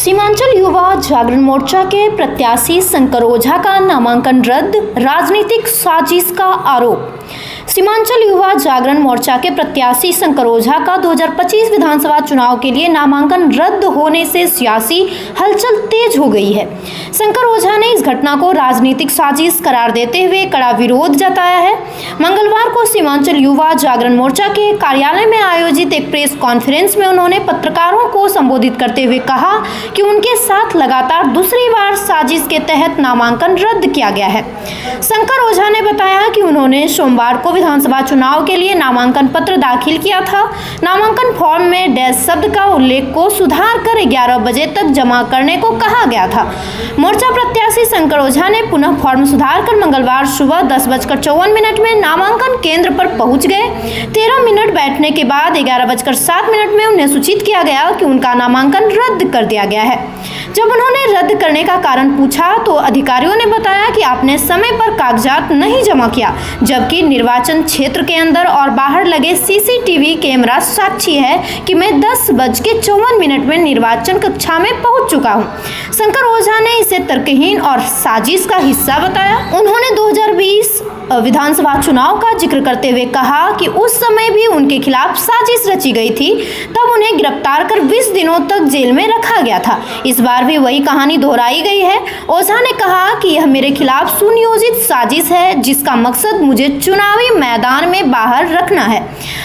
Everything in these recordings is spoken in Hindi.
सीमांचल युवा जागरण मोर्चा के प्रत्याशी शंकर ओझा का नामांकन रद्द, राजनीतिक साजिश का आरोप। सीमांचल युवा जागरण मोर्चा के प्रत्याशी शंकर ओझा का 2025 विधानसभा चुनाव के लिए नामांकन रद्द होने से सियासी हलचल तेज हो गई है। शंकर ओझा ने इस घटना को राजनीतिक साजिश करार देते हुए कड़ा विरोध जताया है। मंगलवार को सीमांचल युवा जागरण मोर्चा के कार्यालय में आयोजित एक प्रेस कॉन्फ्रेंस में उन्होंने पत्रकारों को संबोधित करते हुए कहा कि उनके साथ लगातार दूसरी बार साजिश के तहत नामांकन रद्द किया गया है। शंकर ओझा ने बताया कि उन्होंने सोमवार को विधानसभा चुनाव के लिए नामांकन पत्र दाखिल किया था। नामांकन फॉर्म में डैश शब्द का उल्लेख को सुधार कर 11 बजे तक जमा करने को कहा गया था। मोर्चा प्रत्याशी शंकर ओझा ने पुनः फॉर्म सुधार कर मंगलवार सुबह 10:54 में नामांकन केंद्र पर पहुंच गए। 13 मिनट बैठने के बाद 11:07 में उन्हें सूचित किया गया कि उनका नामांकन रद्द कर दिया गया है। जब उन्होंने रद्द करने का कारण पूछा तो अधिकारियों ने बताया कि आपने समय पर कागजात नहीं जमा किया, जबकि निर्वाचन क्षेत्र के अंदर और बाहर लगे सीसीटीवी कैमरा साक्षी है कि मैं 10:54 में निर्वाचन कक्षा में पहुंच चुका हूं। शंकर ओझा ने इसे तर्कहीन और साजिश का हिस्सा बताया। उन्होंने 2020 विधानसभा चुनाव का जिक्र करते हुए कहा कि उस समय भी उनके खिलाफ साजिश रची गई थी, तब उन्हें गिरफ्तार कर 20 दिनों तक जेल में रखा गया था। इस बार भी वही कहानी दोहराई गई है। ओझा ने कहा कि यह मेरे खिलाफ सुनियोजित साजिश है, जिसका मकसद मुझे चुनावी मैदान में बाहर रखना है।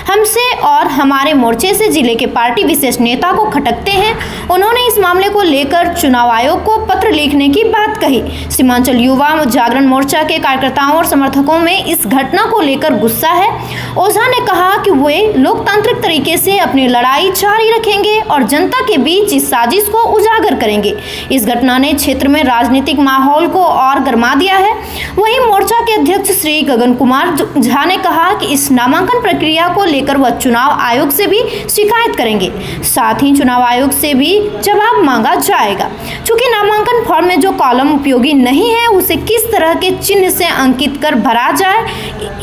हमसे और हमारे मोर्चे से जिले के पार्टी विशेष नेता को खटकते हैं। उन्होंने इस मामले को लेकर चुनाव आयोग को पत्र लिखने की बात कही। सीमांचल युवा जागरण मोर्चा के कार्यकर्ताओं और समर्थकों में इस घटना को लेकर गुस्सा है। ओझा ने कहा कि वे लोकतांत्रिक तरीके से अपनी लड़ाई जारी रखेंगे और जनता के बीच इस साजिश को उजागर करेंगे। इस घटना ने क्षेत्र में राजनीतिक माहौल को और गरमा दिया है। वहीं मोर्चा के अध्यक्ष श्री गगन कुमार झा ने कहा कि इस नामांकन प्रक्रिया को लेकर वह चुनाव आयोग से भी शिकायत करेंगे, साथ ही चुनाव आयोग से भी जवाब मांगा जाएगा। चूंकि नामांकन फॉर्म में जो कॉलम उपयोगी नहीं है उसे किस तरह के चिन्ह से अंकित कर भरा जाए,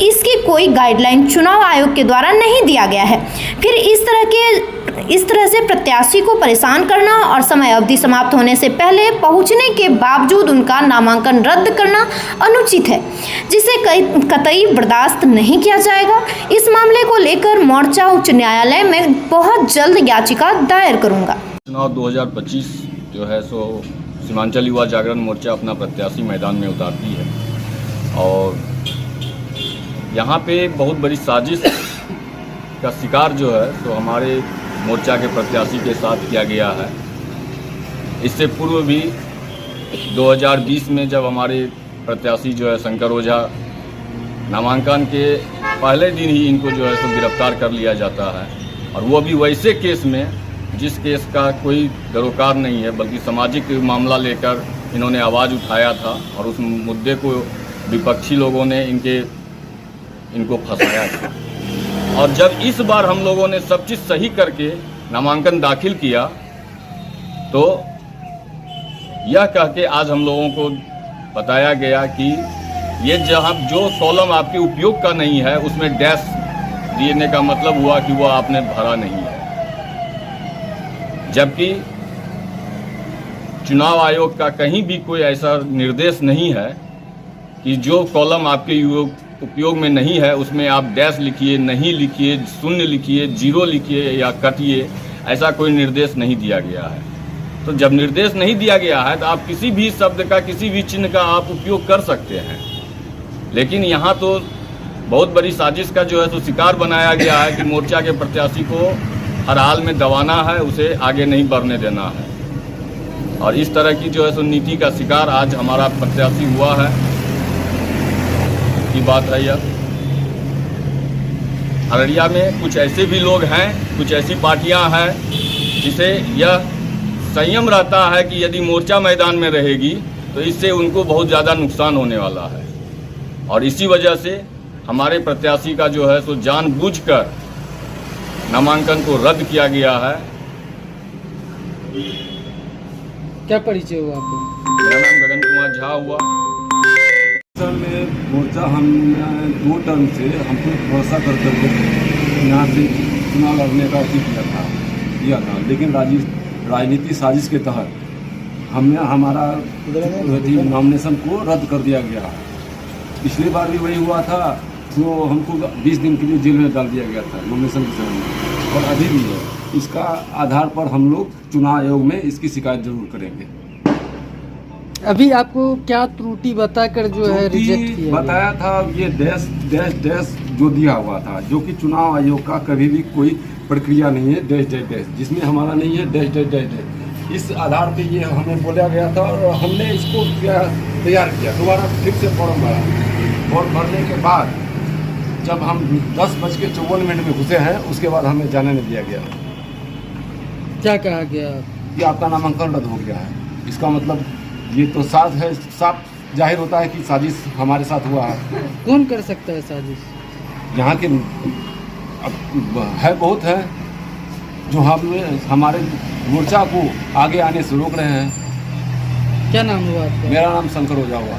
इसकी कोई गाइडलाइन चुनाव आयोग के द्वारा नहीं दिया गया है। फिर इस तरह से प्रत्याशी को परेशान करना और समय अवधि समाप्त होने से पहले पहुंचने के बावजूद उनका नामांकन रद्द करना अनुचित है, जिसे कतई बर्दाश्त नहीं किया जाएगा। इस मामले को लेकर मोर्चा उच्च न्यायालय में बहुत जल्द याचिका दायर करूंगा। चुनाव 2025 जो है सो सीमांचल युवा जागरण मोर्चा अपना प्रत्याशी मैदान में उतारती है और यहाँ पे बहुत बड़ी साजिश का शिकार जो है तो हमारे मोर्चा के प्रत्याशी के साथ किया गया है। इससे पूर्व भी 2020 में जब हमारे प्रत्याशी जो है शंकर ओझा नामांकन के पहले दिन ही इनको जो है तो गिरफ्तार कर लिया जाता है, और वो भी वैसे केस में जिस केस का कोई दरोकार नहीं है, बल्कि सामाजिक मामला लेकर इन्होंने आवाज़ उठाया था और उस मुद्दे को विपक्षी लोगों ने इनको फंसाया था। और जब इस बार हम लोगों ने सब चीज़ सही करके नामांकन दाखिल किया तो यह कह के आज हम लोगों को बताया गया कि ये जो कॉलम आपके उपयोग का नहीं है उसमें डैश देने का मतलब हुआ कि वो आपने भरा नहीं है, जबकि चुनाव आयोग का कहीं भी कोई ऐसा निर्देश नहीं है कि जो कॉलम आपके उपयोग में नहीं है उसमें आप डैश लिखिए, नहीं लिखिए, शून्य लिखिए, जीरो लिखिए या कटिए, ऐसा कोई निर्देश नहीं दिया गया है। तो जब निर्देश नहीं दिया गया है तो आप किसी भी शब्द का, किसी भी चिन्ह का आप उपयोग कर सकते हैं, लेकिन यहाँ तो बहुत बड़ी साजिश का जो है तो शिकार बनाया गया है कि मोर्चा के प्रत्याशी को हर हाल में दबाना है, उसे आगे नहीं बढ़ने देना है। और इस तरह की जो है सो नीति का शिकार आज हमारा प्रत्याशी हुआ है की बात है। यह अररिया में कुछ ऐसे भी लोग हैं, कुछ ऐसी पार्टियां हैं जिसे यह संयम रहता है कि यदि मोर्चा मैदान में रहेगी तो इससे उनको बहुत ज़्यादा नुकसान होने वाला है, और इसी वजह से हमारे प्रत्याशी का जो है सो जानबूझकर नामांकन को रद्द किया गया है। क्या परिचय हुआ आपको? मेरा नाम गगन कुमार झा हुआ। सर में मोर्चा हम 2 टर्म से हमको भरोसा करके यहाँ से चुनाव लड़ने का किया था, लेकिन राजनीति साजिश के तहत हमारा नॉमिनेशन को रद्द कर दिया गया। पिछली बार भी वही हुआ था, तो हमको 20 दिन के लिए जेल में डाल दिया गया था नॉमिनेशन के समय में, और अभी भी है। इसका आधार पर हम लोग चुनाव आयोग में इसकी शिकायत जरूर करेंगे। अभी आपको क्या त्रुटि बताकर जो है रिजेक्ट किया बताया था, ये डैश डैश डैश जो दिया हुआ था, जो कि चुनाव आयोग का कभी भी कोई प्रक्रिया नहीं है, डैश डैश डैश, जिसमें हमारा नहीं है डैश डैश डैश डैश। इस आधार पे ये हमें बोला गया था और हमने इसको तैयार किया, दोबारा फिर से फॉर्म भरा। फॉर्म भरने के बाद जब हम 10:54 में घुसे हैं, उसके बाद हमें जाने नहीं दिया गया। क्या कहा गया? कि आपका नामांकन रद्द हो गया है। इसका मतलब ये तो साफ जाहिर होता है कि साजिश हमारे साथ हुआ है। कौन कर सकता है साजिश? यहाँ के है बहुत है जो हमारे मोर्चा को आगे आने से रोक रहे हैं। क्या नाम हुआ आपका? मेरा नाम शंकर ओझा हुआ।